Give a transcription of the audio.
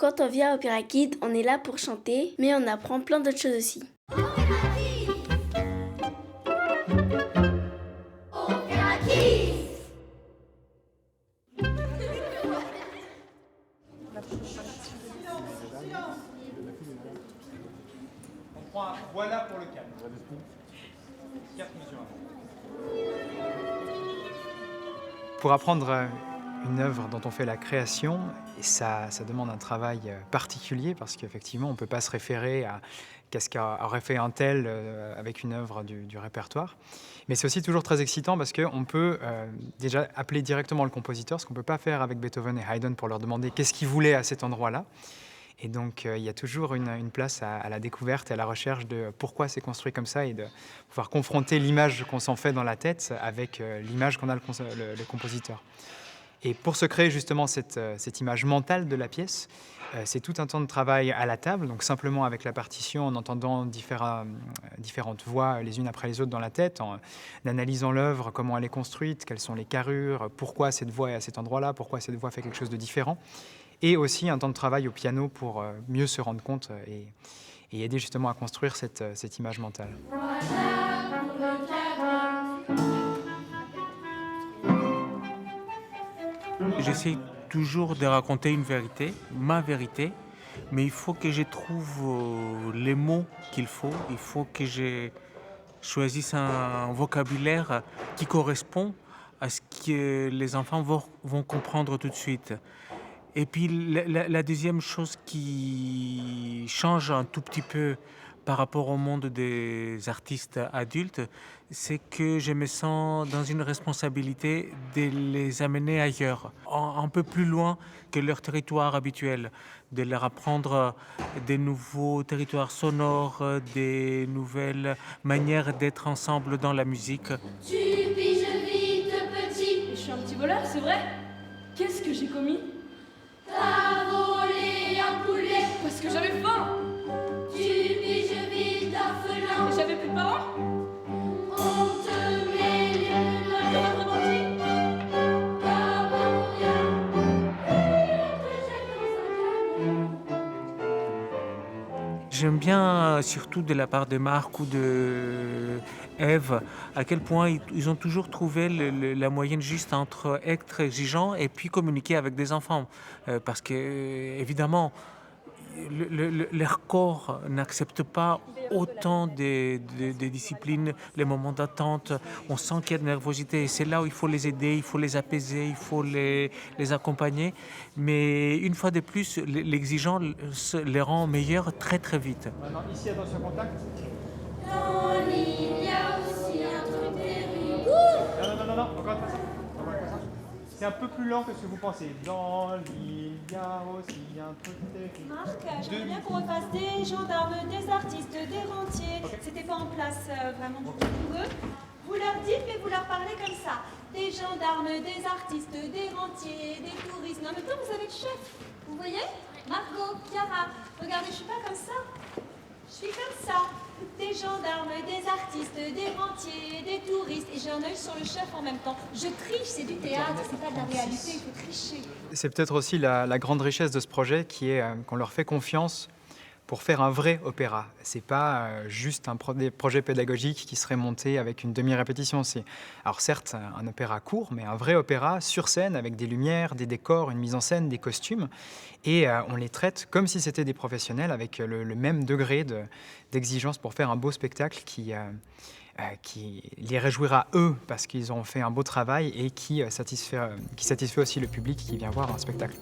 Quand on vient à Opéra Kids, on est là pour chanter, mais on apprend plein d'autres choses aussi. On prend un voilà pour le calme. 4 mesures. Pour apprendre une œuvre dont on fait la création, et ça demande un travail particulier parce qu'effectivement, on ne peut pas se référer à qu'est-ce qu'aurait fait un tel avec une œuvre du répertoire. Mais c'est aussi toujours très excitant parce qu'on peut déjà appeler directement le compositeur, ce qu'on ne peut pas faire avec Beethoven et Haydn pour leur demander qu'est-ce qu'ils voulaient à cet endroit-là. Et donc, il y a toujours une place à la découverte et à la recherche de pourquoi c'est construit comme ça et de pouvoir confronter l'image qu'on s'en fait dans la tête avec l'image qu'en a le compositeur. Et pour se créer justement cette image mentale de la pièce, c'est tout un temps de travail à la table, donc simplement avec la partition, en entendant différentes voix les unes après les autres dans la tête, en analysant l'œuvre, comment elle est construite, quelles sont les carrures, pourquoi cette voix est à cet endroit-là, pourquoi cette voix fait quelque chose de différent. Et aussi un temps de travail au piano pour mieux se rendre compte et aider justement à construire cette image mentale. J'essaie toujours de raconter une vérité, ma vérité, mais il faut que je trouve les mots qu'il faut. Il faut que je choisisse un vocabulaire qui correspond à ce que les enfants vont comprendre tout de suite. Et puis la deuxième chose qui change un tout petit peu par rapport au monde des artistes adultes, c'est que je me sens dans une responsabilité de les amener ailleurs, un peu plus loin que leur territoire habituel, de leur apprendre des nouveaux territoires sonores, des nouvelles manières d'être ensemble dans la musique. Tu piges vite, petit. Je suis un petit voleur, c'est vrai? Qu'est-ce que j'ai commis? T'as volé un poulet. Parce que j'avais faim. Tu piges vite, orphelin. Et j'avais plus de parents. On te met le nom. T'as vraiment dit? T'as pour rien. Et on te jette dans un canot. J'aime bien, surtout de la part de Marc ou de Ève, à quel point ils ont toujours trouvé la moyenne juste entre être exigeant et puis communiquer avec des enfants. Parce que, évidemment, leur corps n'accepte pas autant de disciplines, les moments d'attente. On sent qu'il y a de nervosité et c'est là où il faut les aider, il faut les apaiser, il faut les accompagner. Mais une fois de plus, l'exigeant les rend meilleurs très très vite. Maintenant, ici, attention, contact. Dans l'île, il y a aussi un truc terrible. Non, encore une fois ça. C'est un peu plus lent que ce que vous pensez. Dans l'île, il y a aussi un truc terrible. Marc, j'aimerais bien qu'on refasse des gendarmes, des artistes, des rentiers. Ok. C'était pas en place vraiment pour eux. Vous leur dites, mais vous leur parlez comme ça. Des gendarmes, des artistes, des rentiers, des touristes. Mais en même temps, vous avez le chef. Vous voyez? Margot, Chiara. Regardez, je suis pas comme ça. Je suis comme ça. Des gendarmes, des artistes, des rentiers, des touristes. Et j'ai un œil sur le chef en même temps. Je triche, c'est du théâtre, c'est pas de la réalité, il faut tricher. C'est peut-être aussi la grande richesse de ce projet qui est qu'on leur fait confiance pour faire un vrai opéra. C'est pas juste un projet pédagogique qui serait monté avec une demi-répétition. C'est, alors certes, un opéra court, mais un vrai opéra sur scène avec des lumières, des décors, une mise en scène, des costumes. Et on les traite comme si c'était des professionnels avec le même degré d'exigence pour faire un beau spectacle qui les réjouira eux parce qu'ils ont fait un beau travail et qui satisfait aussi le public qui vient voir un spectacle.